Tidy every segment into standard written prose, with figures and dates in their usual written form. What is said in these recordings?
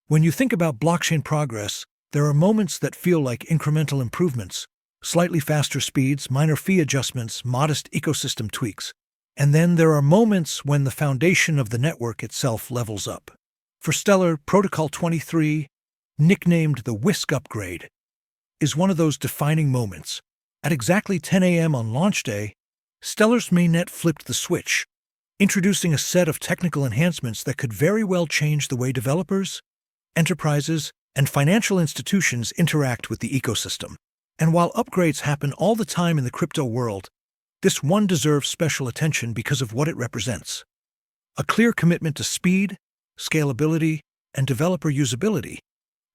When you think about blockchain progress, there are moments that feel like incremental improvements, slightly faster speeds, minor fee adjustments, modest ecosystem tweaks. And then there are moments when the foundation of the network itself levels up. For Stellar, Protocol 23, nicknamed the Whisk upgrade, is one of those defining moments. At exactly 10 a.m. on launch day, Stellar's mainnet flipped the switch, introducing a set of technical enhancements that could very well change the way developers, enterprises, and financial institutions interact with the ecosystem. And while upgrades happen all the time in the crypto world, this one deserves special attention because of what it represents. A clear commitment to speed, scalability, and developer usability,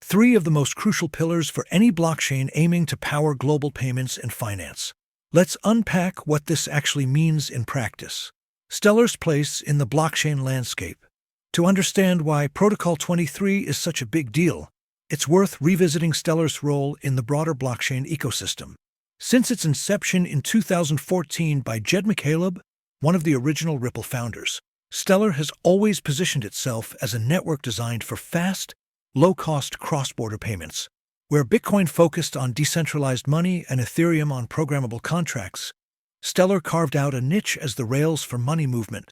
three of the most crucial pillars for any blockchain aiming to power global payments and finance. Let's unpack what this actually means in practice. Stellar's place in the blockchain landscape. To understand why Protocol 23 is such a big deal, it's worth revisiting Stellar's role in the broader blockchain ecosystem. Since its inception in 2014 by Jed McCaleb, one of the original Ripple founders, Stellar has always positioned itself as a network designed for fast, low-cost cross-border payments. Where Bitcoin focused on decentralized money and Ethereum on programmable contracts, Stellar carved out a niche as the rails for money movement,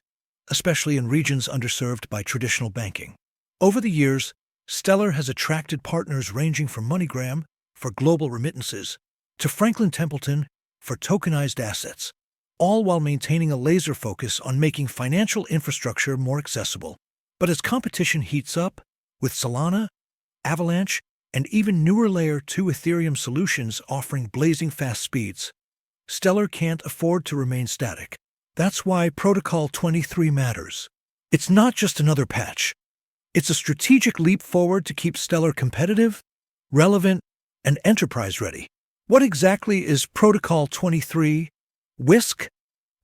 especially in regions underserved by traditional banking. Over the years, Stellar has attracted partners ranging from MoneyGram for global remittances to Franklin Templeton for tokenized assets, all while maintaining a laser focus on making financial infrastructure more accessible. But as competition heats up, with Solana, Avalanche, and even newer Layer 2 Ethereum solutions offering blazing fast speeds, Stellar can't afford to remain static. That's why Protocol 23 matters. It's not just another patch. It's a strategic leap forward to keep Stellar competitive, relevant, and enterprise-ready. What exactly is Protocol 23? Whisk?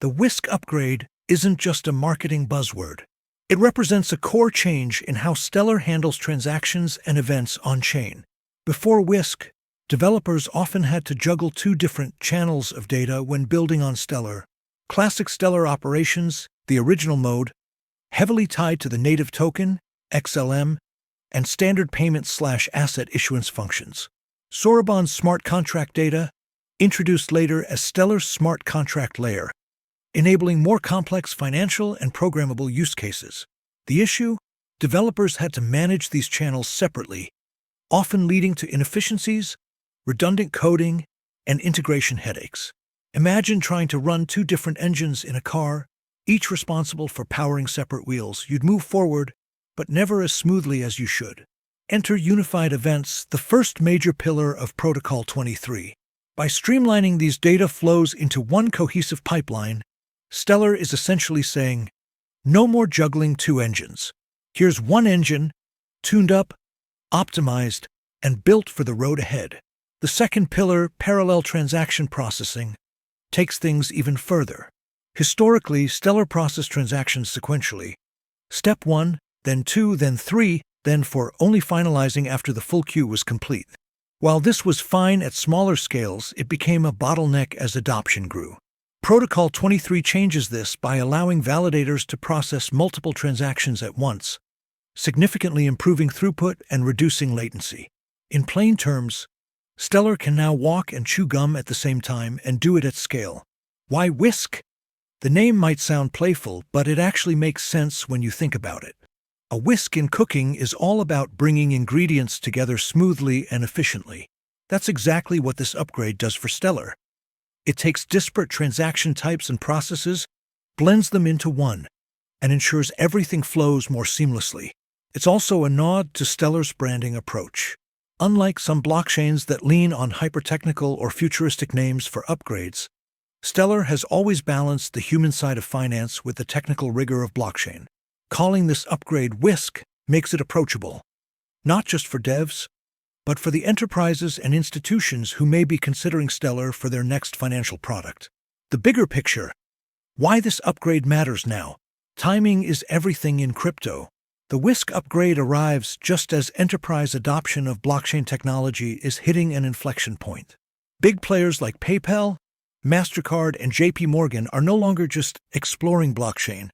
The Whisk upgrade isn't just a marketing buzzword. It represents a core change in how Stellar handles transactions and events on-chain. Before Whisk, developers often had to juggle two different channels of data when building on Stellar. Classic Stellar operations, the original mode, heavily tied to the native token, XLM, and standard payment/asset issuance functions. Soraban's smart contract data, introduced later as Stellar's smart contract layer, enabling more complex financial and programmable use cases. The issue? Developers had to manage these channels separately, often leading to inefficiencies, redundant coding, and integration headaches. Imagine trying to run two different engines in a car, each responsible for powering separate wheels. You'd move forward, but never as smoothly as you should. Enter unified events, the first major pillar of Protocol 23. By streamlining these data flows into one cohesive pipeline, Stellar is essentially saying, no more juggling two engines. Here's one engine, tuned up, optimized, and built for the road ahead. The second pillar, parallel transaction processing, takes things even further. Historically, Stellar processed transactions sequentially. Step 1, then 2, then 3, then 4, only finalizing after the full queue was complete. While this was fine at smaller scales, it became a bottleneck as adoption grew. Protocol 23 changes this by allowing validators to process multiple transactions at once, significantly improving throughput and reducing latency. In plain terms, Stellar can now walk and chew gum at the same time and do it at scale. Why Whisk? The name might sound playful, but it actually makes sense when you think about it. A whisk in cooking is all about bringing ingredients together smoothly and efficiently. That's exactly what this upgrade does for Stellar. It takes disparate transaction types and processes, blends them into one, and ensures everything flows more seamlessly. It's also a nod to Stellar's branding approach. Unlike some blockchains that lean on hyper-technical or futuristic names for upgrades, Stellar has always balanced the human side of finance with the technical rigor of blockchain. Calling this upgrade Whisk makes it approachable, not just for devs, but for the enterprises and institutions who may be considering Stellar for their next financial product. The bigger picture: why this upgrade matters now. Timing is everything in crypto. The Whisk upgrade arrives just as enterprise adoption of blockchain technology is hitting an inflection point. Big players like PayPal, MasterCard, and JP Morgan are no longer just exploring blockchain.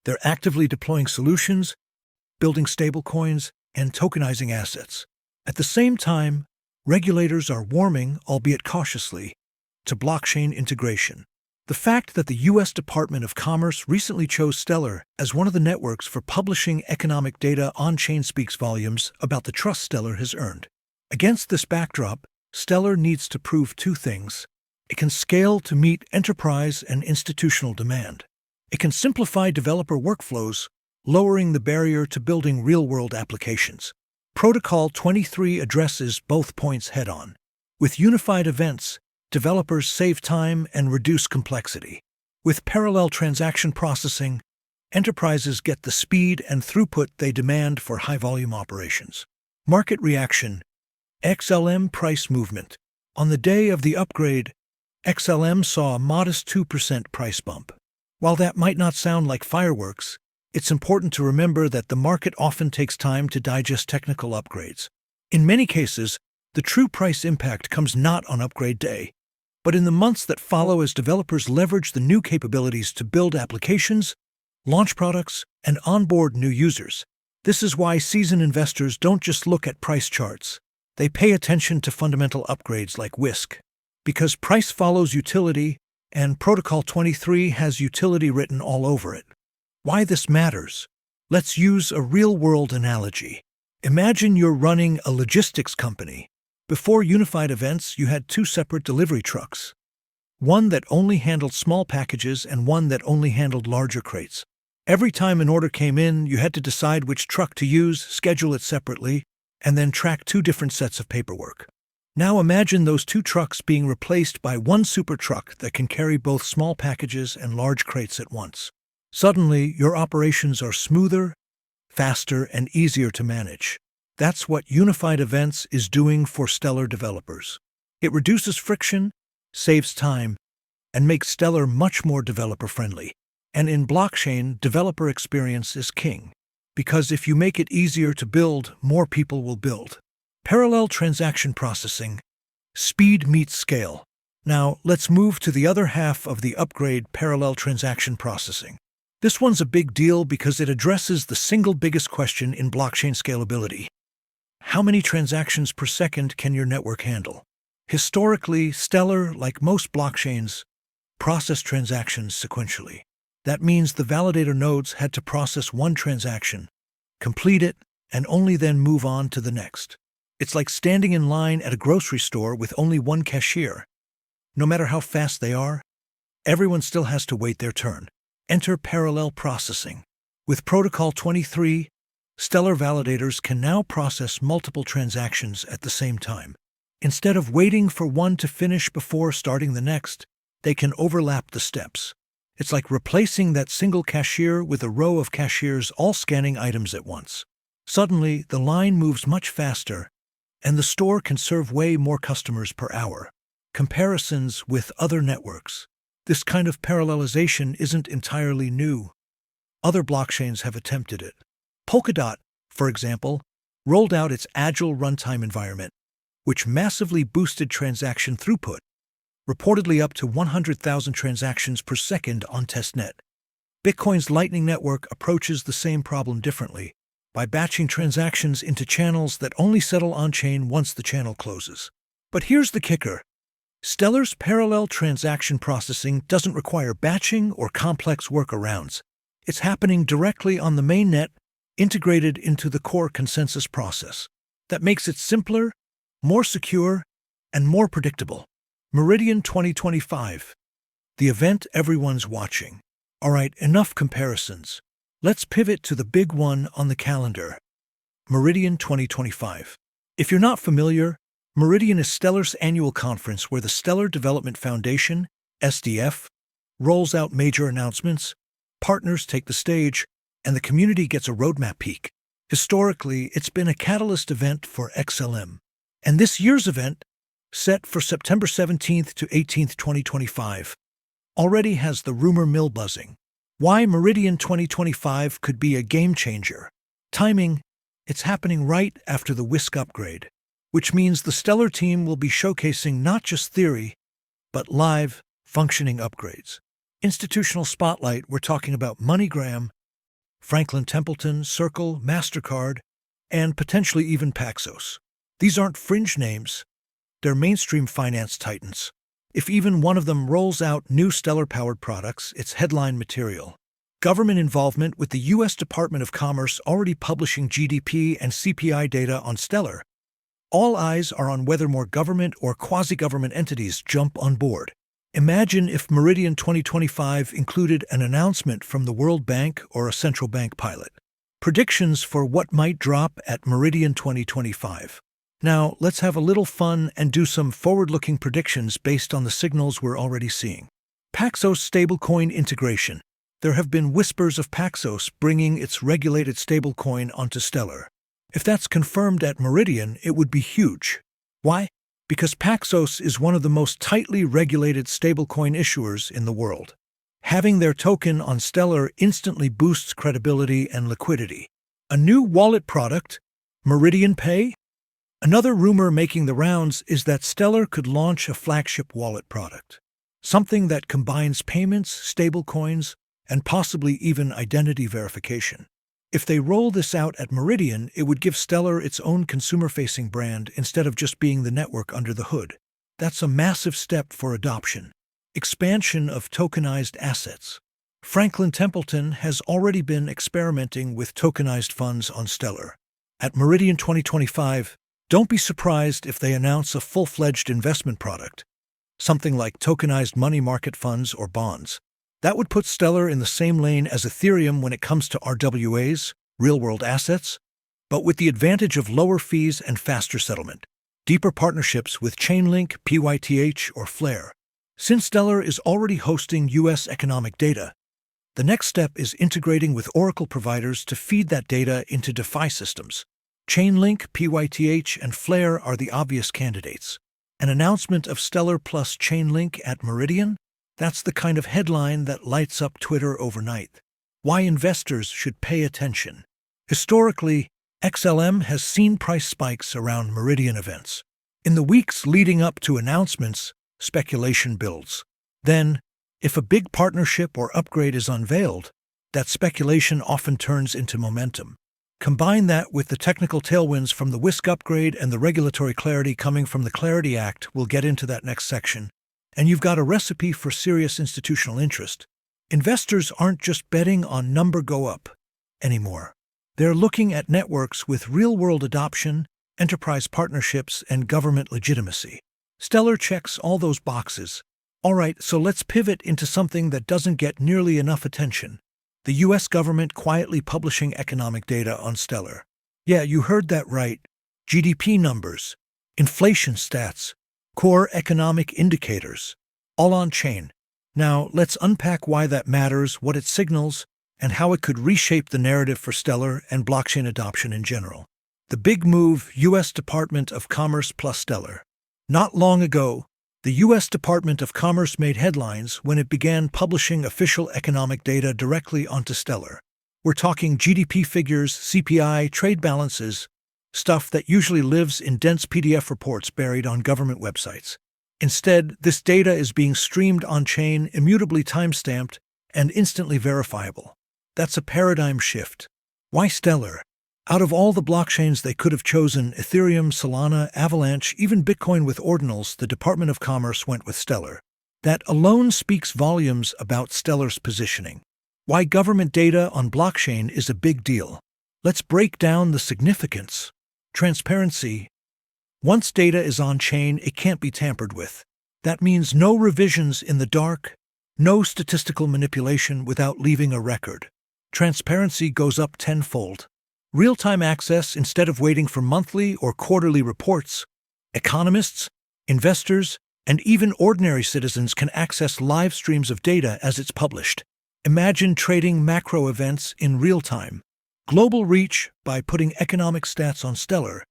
They're actively deploying solutions, building stablecoins, and tokenizing assets. At the same time, regulators are warming, albeit cautiously, to blockchain integration. The fact that the U.S. Department of Commerce recently chose Stellar as one of the networks for publishing economic data on-chain speaks volumes about the trust Stellar has earned. Against this backdrop, Stellar needs to prove two things. It can scale to meet enterprise and institutional demand. It can simplify developer workflows, lowering the barrier to building real-world applications. Protocol 23 addresses both points head-on. With unified events, developers save time and reduce complexity. With parallel transaction processing, enterprises get the speed and throughput they demand for high-volume operations. Market reaction. XLM price movement. On the day of the upgrade, XLM saw a modest 2% price bump. While that might not sound like fireworks, it's important to remember that the market often takes time to digest technical upgrades. In many cases, the true price impact comes not on upgrade day, but in the months that follow as developers leverage the new capabilities to build applications, launch products, and onboard new users. This is why seasoned investors don't just look at price charts. They pay attention to fundamental upgrades like Whisk. Because price follows utility, and Protocol 23 has utility written all over it. Why this matters? Let's use a real-world analogy. Imagine you're running a logistics company. Before unified events, you had two separate delivery trucks. One that only handled small packages and one that only handled larger crates. Every time an order came in, you had to decide which truck to use, schedule it separately, and then track two different sets of paperwork. Now imagine those two trucks being replaced by one super truck that can carry both small packages and large crates at once. Suddenly, your operations are smoother, faster, and easier to manage. That's what unified events is doing for Stellar developers. It reduces friction, saves time, and makes Stellar much more developer-friendly. And in blockchain, developer experience is king. Because if you make it easier to build, more people will build. Parallel transaction processing. Speed meets scale. Now, let's move to the other half of the upgrade, parallel transaction processing. This one's a big deal because it addresses the single biggest question in blockchain scalability. How many transactions per second can your network handle? Historically, Stellar, like most blockchains, processed transactions sequentially. That means the validator nodes had to process one transaction, complete it, and only then move on to the next. It's like standing in line at a grocery store with only one cashier. No matter how fast they are, everyone still has to wait their turn. Enter parallel processing. With Protocol 23, Stellar validators can now process multiple transactions at the same time. Instead of waiting for one to finish before starting the next, they can overlap the steps. It's like replacing that single cashier with a row of cashiers all scanning items at once. Suddenly, the line moves much faster, and the store can serve way more customers per hour. Comparisons with other networks. This kind of parallelization isn't entirely new. Other blockchains have attempted it. Polkadot, for example, rolled out its agile runtime environment, which massively boosted transaction throughput, reportedly up to 100,000 transactions per second on testnet. Bitcoin's Lightning Network approaches the same problem differently, by batching transactions into channels that only settle on-chain once the channel closes. But here's the kicker. Stellar's parallel transaction processing doesn't require batching or complex workarounds. It's happening directly on the mainnet, integrated into the core consensus process. That makes it simpler, more secure, and more predictable. Meridian 2025. The event everyone's watching. All right, enough comparisons. Let's pivot to the big one on the calendar. Meridian 2025. If you're not familiar, Meridian is Stellar's annual conference where the Stellar Development Foundation, SDF, rolls out major announcements, partners take the stage, and the community gets a roadmap peek. Historically, it's been a catalyst event for XLM. And this year's event, set for September 17th to 18th, 2025, already has the rumor mill buzzing. Why Meridian 2025 could be a game changer. Timing, it's happening right after the Whisk upgrade, which means the Stellar team will be showcasing not just theory, but live, functioning upgrades. Institutional spotlight, we're talking about MoneyGram, Franklin Templeton, Circle, MasterCard, and potentially even Paxos. These aren't fringe names, they're mainstream finance titans. If even one of them rolls out new Stellar-powered products, it's headline material. Government involvement with the U.S. Department of Commerce already publishing GDP and CPI data on Stellar. All eyes are on whether more government or quasi-government entities jump on board. Imagine if Meridian 2025 included an announcement from the World Bank or a central bank pilot. Predictions for what might drop at Meridian 2025. Now, let's have a little fun and do some forward-looking predictions based on the signals we're already seeing. Paxos stablecoin integration. There have been whispers of Paxos bringing its regulated stablecoin onto Stellar. If that's confirmed at Meridian, it would be huge. Why? Because Paxos is one of the most tightly regulated stablecoin issuers in the world. Having their token on Stellar instantly boosts credibility and liquidity. A new wallet product, Meridian Pay? Another rumor making the rounds is that Stellar could launch a flagship wallet product. Something that combines payments, stablecoins, and possibly even identity verification. If they roll this out at Meridian, it would give Stellar its own consumer-facing brand instead of just being the network under the hood. That's a massive step for adoption. Expansion of tokenized assets. Franklin Templeton has already been experimenting with tokenized funds on Stellar. At Meridian 2025, don't be surprised if they announce a full-fledged investment product, something like tokenized money market funds or bonds. That would put Stellar in the same lane as Ethereum when it comes to RWAs, real-world assets, but with the advantage of lower fees and faster settlement. Deeper partnerships with Chainlink, PYTH, or Flare. Since Stellar is already hosting U.S. economic data, the next step is integrating with Oracle providers to feed that data into DeFi systems. Chainlink, PYTH, and Flare are the obvious candidates. An announcement of Stellar plus Chainlink at Meridian? That's the kind of headline that lights up Twitter overnight. Why investors should pay attention. Historically, XLM has seen price spikes around Meridian events. In the weeks leading up to announcements, speculation builds. Then, if a big partnership or upgrade is unveiled, that speculation often turns into momentum. Combine that with the technical tailwinds from the WISC upgrade and the regulatory clarity coming from the Clarity Act, we'll get into that next section, and you've got a recipe for serious institutional interest. Investors aren't just betting on number go up anymore. They're looking at networks with real-world adoption, enterprise partnerships, and government legitimacy. Stellar checks all those boxes. All right, so let's pivot into something that doesn't get nearly enough attention. The U.S. government quietly publishing economic data on Stellar. Yeah, you heard that right. GDP numbers, inflation stats, core economic indicators, all on chain. Now, let's unpack why that matters, what it signals, and how it could reshape the narrative for Stellar and blockchain adoption in general. The big move, U.S. Department of Commerce plus Stellar. Not long ago, the U.S. Department of Commerce made headlines when it began publishing official economic data directly onto Stellar. We're talking GDP figures, CPI, trade balances, stuff that usually lives in dense PDF reports buried on government websites. Instead, this data is being streamed on-chain, immutably time-stamped, and instantly verifiable. That's a paradigm shift. Why Stellar? Out of all the blockchains they could have chosen, Ethereum, Solana, Avalanche, even Bitcoin with ordinals, the Department of Commerce went with Stellar. That alone speaks volumes about Stellar's positioning. Why government data on blockchain is a big deal. Let's break down the significance. Transparency. Once data is on-chain, it can't be tampered with. That means no revisions in the dark, no statistical manipulation without leaving a record. Transparency goes up tenfold. Real-time access instead of waiting for monthly or quarterly reports. Economists, investors, and even ordinary citizens can access live streams of data as it's published. Imagine trading macro events in real time. Global reach by putting economic stats on Stellar.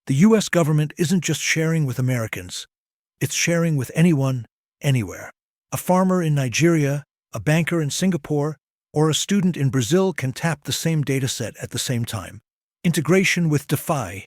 The U.S. government isn't just sharing with Americans. It's sharing with anyone, anywhere. A farmer in Nigeria, a banker in Singapore, or a student in Brazil can tap the same dataset at the same time. Integration with DeFi.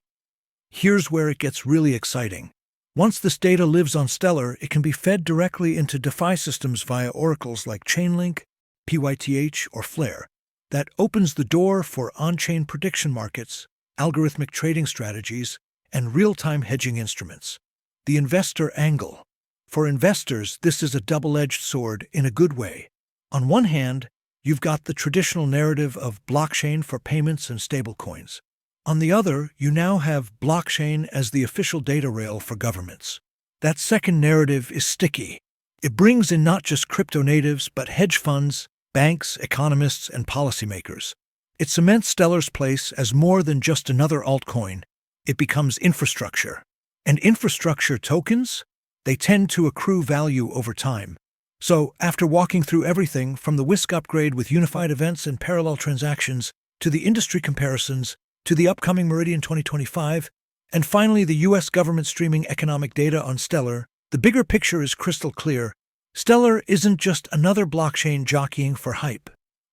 Here's where it gets really exciting. Once this data lives on Stellar, it can be fed directly into DeFi systems via oracles like Chainlink, PYTH, or Flare. That opens the door for on-chain prediction markets, algorithmic trading strategies, and real-time hedging instruments. The investor angle. For investors, this is a double-edged sword in a good way. On one hand, you've got the traditional narrative of blockchain for payments and stablecoins. On the other, you now have blockchain as the official data rail for governments. That second narrative is sticky. It brings in not just crypto natives, but hedge funds, banks, economists, and policymakers. It cements Stellar's place as more than just another altcoin. It becomes infrastructure. And infrastructure tokens? They tend to accrue value over time. So, after walking through everything from the Whisk upgrade with unified events and parallel transactions, to the industry comparisons, to the upcoming Meridian 2025, and finally the US government streaming economic data on Stellar, the bigger picture is crystal clear. Stellar isn't just another blockchain jockeying for hype.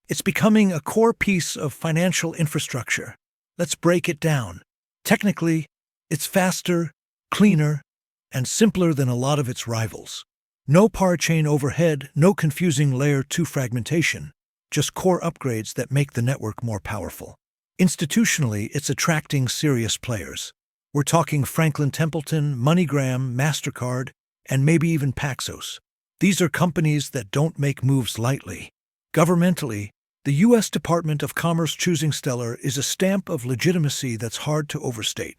It's becoming a core piece of financial infrastructure. Let's break it down. Technically, it's faster, cleaner, and simpler than a lot of its rivals. No parachain overhead, no confusing layer 2 fragmentation, just core upgrades that make the network more powerful. Institutionally, it's attracting serious players. We're talking Franklin Templeton, MoneyGram, MasterCard, and maybe even Paxos. These are companies that don't make moves lightly. Governmentally, the U.S. Department of Commerce choosing Stellar is a stamp of legitimacy that's hard to overstate.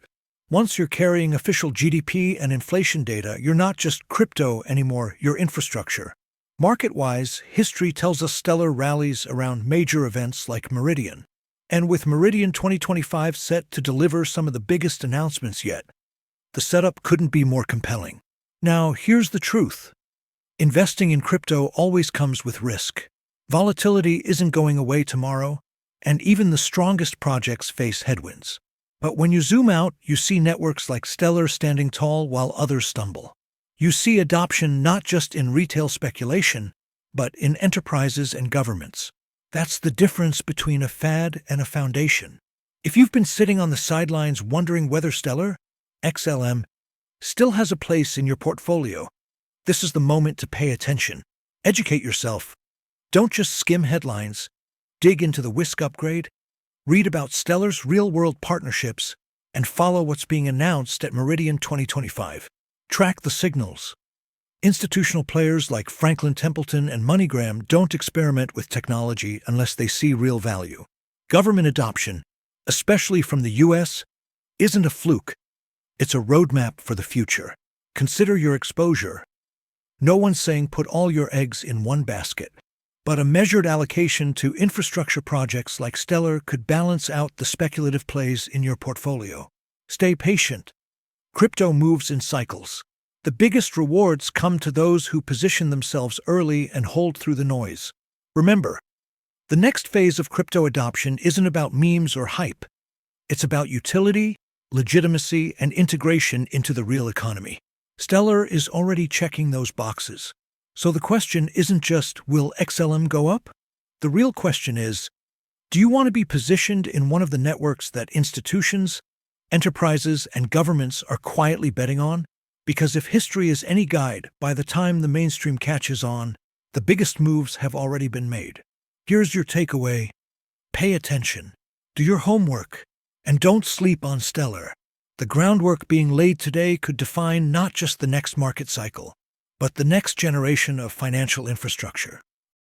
Once you're carrying official GDP and inflation data, you're not just crypto anymore, you're infrastructure. Market-wise, history tells us Stellar rallies around major events like Meridian. And with Meridian 2025 set to deliver some of the biggest announcements yet, the setup couldn't be more compelling. Now, here's the truth. Investing in crypto always comes with risk. Volatility isn't going away tomorrow, and even the strongest projects face headwinds. But when you zoom out, you see networks like Stellar standing tall while others stumble. You see adoption not just in retail speculation, but in enterprises and governments. That's the difference between a fad and a foundation. If you've been sitting on the sidelines wondering whether Stellar, XLM, still has a place in your portfolio, this is the moment to pay attention. Educate yourself. Don't just skim headlines. Dig into the Whisk upgrade, read about Stellar's real-world partnerships, and follow what's being announced at Meridian 2025. Track the signals. Institutional players like Franklin Templeton and MoneyGram don't experiment with technology unless they see real value. Government adoption, especially from the US, isn't a fluke. It's a roadmap for the future. Consider your exposure. No one's saying put all your eggs in one basket, but a measured allocation to infrastructure projects like Stellar could balance out the speculative plays in your portfolio. Stay patient. Crypto moves in cycles. The biggest rewards come to those who position themselves early and hold through the noise. Remember, the next phase of crypto adoption isn't about memes or hype. It's about utility, legitimacy, and integration into the real economy. Stellar is already checking those boxes. So the question isn't just, will XLM go up? The real question is, do you want to be positioned in one of the networks that institutions, enterprises, and governments are quietly betting on? Because if history is any guide, by the time the mainstream catches on, the biggest moves have already been made. Here's your takeaway. Pay attention. Do your homework. And don't sleep on Stellar. The groundwork being laid today could define not just the next market cycle, but the next generation of financial infrastructure.